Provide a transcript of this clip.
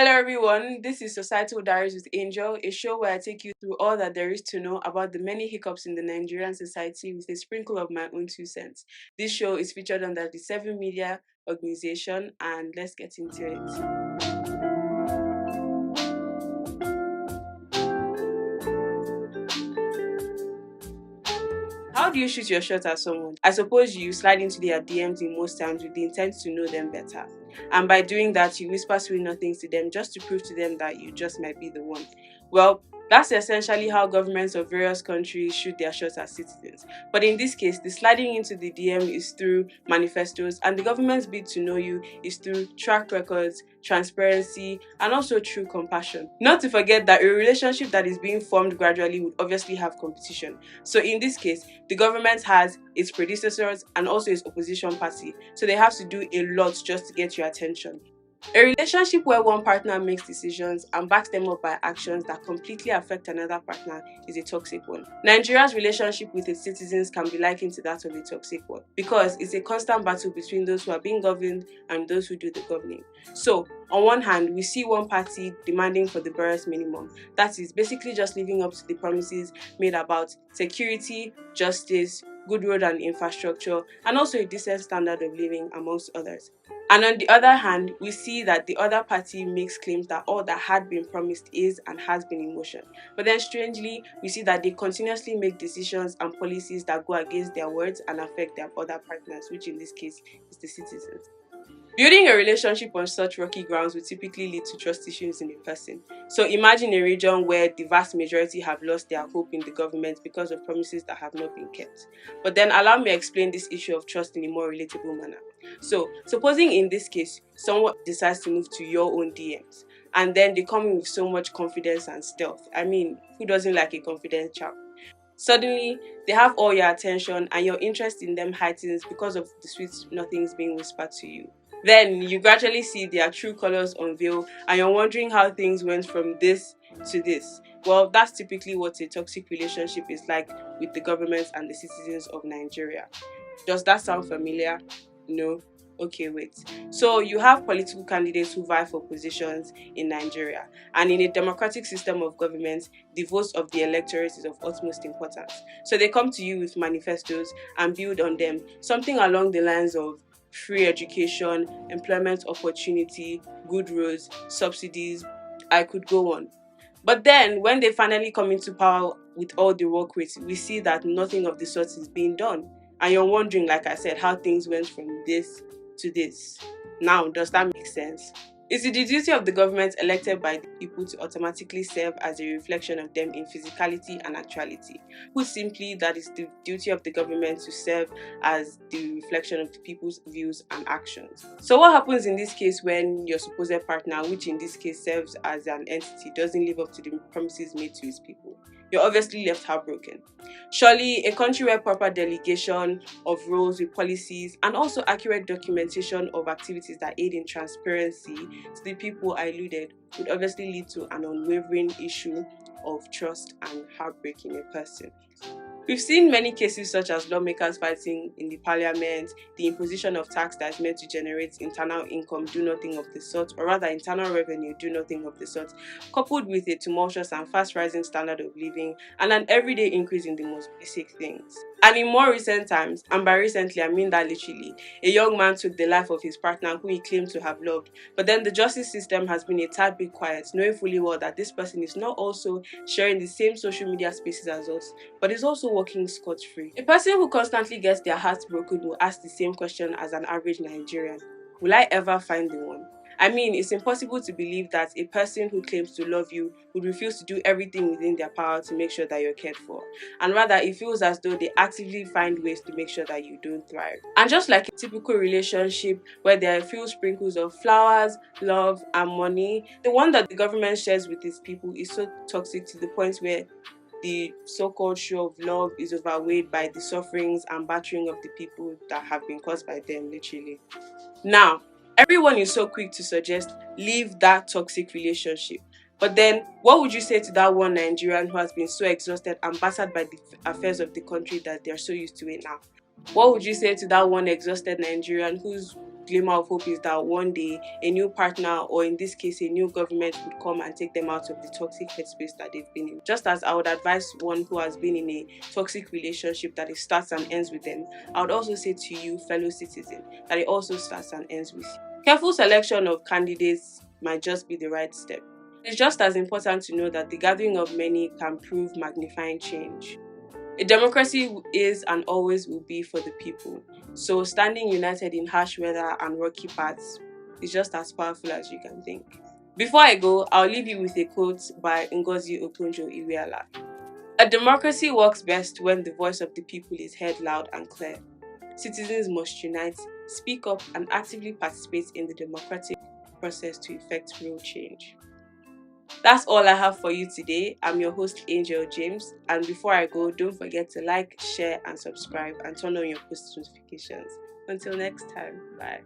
Hello, everyone. This is Societal Diaries with Angel, a show where I take you through all that there is to know about the many hiccups in the Nigerian society with a sprinkle of my own 2 cents. This show is featured under the Seven Media organization, and let's get into it. How do you shoot your shot at someone? I suppose you slide into their DMs in most times with the intent to know them better. And by doing that, you whisper sweet nothings to them just to prove to them that you just might be the one. Well, that's essentially how governments of various countries shoot their shots at citizens. But in this case, the sliding into the DM is through manifestos, and the government's bid to know you is through track records, transparency, and also true compassion. Not to forget that a relationship that is being formed gradually would obviously have competition. So in this case, the government has its predecessors and also its opposition party, so they have to do a lot just to get your attention. A relationship where one partner makes decisions and backs them up by actions that completely affect another partner is a toxic one. Nigeria's relationship with its citizens can be likened to that of a toxic one because it's a constant battle between those who are being governed and those who do the governing. So, on one hand, we see one party demanding for the barest minimum. That is basically just living up to the promises made about security, justice, good road and infrastructure, and also a decent standard of living, amongst others. And on the other hand, we see that the other party makes claims that all that had been promised is and has been in motion. But then strangely, we see that they continuously make decisions and policies that go against their words and affect their other partners, which in this case is the citizens. Building a relationship on such rocky grounds will typically lead to trust issues in a person. So imagine a region where the vast majority have lost their hope in the government because of promises that have not been kept. But then allow me explain this issue of trust in a more relatable manner. So supposing in this case, someone decides to move to your own DMs and then they come in with so much confidence and stealth. I mean, who doesn't like a confident chap? Suddenly, they have all your attention and your interest in them heightens because of the sweet nothings being whispered to you. Then you gradually see their true colors unveil and you're wondering how things went from this to this. Well, that's typically what a toxic relationship is like with the government and the citizens of Nigeria. Does that sound familiar? No? Okay, wait. So you have political candidates who vie for positions in Nigeria, and in a democratic system of government, the votes of the electorate is of utmost importance. So they come to you with manifestos and build on them, something along the lines of free education, employment opportunity, good roads, subsidies. I could go on. But then, when they finally come into power with all the work rates, we see that nothing of the sort is being done. And you're wondering, like I said, how things went from this to this. Now, does that make sense? Is it the duty of the government elected by the people to automatically serve as a reflection of them in physicality and actuality? Put simply, that is the duty of the government to serve as the reflection of the people's views and actions. So what happens in this case when your supposed partner, which in this case serves as an entity, doesn't live up to the promises made to his people? You're obviously left heartbroken. Surely, a country where proper delegation of roles with policies and also accurate documentation of activities that aid in transparency to the people I alluded would obviously lead to an unwavering issue of trust and heartbreak in a person. We've seen many cases such as lawmakers fighting in the parliament, the imposition of tax that is meant to generate internal income, do nothing of the sort, or rather internal revenue, do nothing of the sort, coupled with a tumultuous and fast rising standard of living and an everyday increase in the most basic things. And in more recent times, and by recently I mean that literally, a young man took the life of his partner who he claimed to have loved, but then the justice system has been a tad bit quiet, knowing fully well that this person is not also sharing the same social media spaces as us, but is also working scot-free. A person who constantly gets their hearts broken will ask the same question as an average Nigerian. Will I ever find the one? I mean, it's impossible to believe that a person who claims to love you would refuse to do everything within their power to make sure that you're cared for. And rather, it feels as though they actively find ways to make sure that you don't thrive. And just like a typical relationship where there are a few sprinkles of flowers, love, and money, the one that the government shares with its people is so toxic to the point where the so-called show of love is overweighed by the sufferings and battering of the people that have been caused by them, literally. Now, everyone is so quick to suggest leave that toxic relationship. But then, what would you say to that one Nigerian who has been so exhausted and battered by the affairs of the country that they're so used to it now? What would you say to that one exhausted Nigerian whose glimmer of hope is that one day a new partner, or in this case a new government, would come and take them out of the toxic headspace that they've been in? Just as I would advise one who has been in a toxic relationship that it starts and ends with them, I would also say to you, fellow citizen, that it also starts and ends with you. Careful selection of candidates might just be the right step. It's just as important to know that the gathering of many can prove magnifying change. A democracy is and always will be for the people. So standing united in harsh weather and rocky paths is just as powerful as you can think. Before I go, I'll leave you with a quote by Ngozi Okonjo-Iweala. A democracy works best when the voice of the people is heard loud and clear. Citizens must unite, speak up, and actively participate in the democratic process to effect real change. That's all I have for you today. I'm your host, Angel James. And before I go, don't forget to like, share, and subscribe, and turn on your post notifications. Until next time, bye.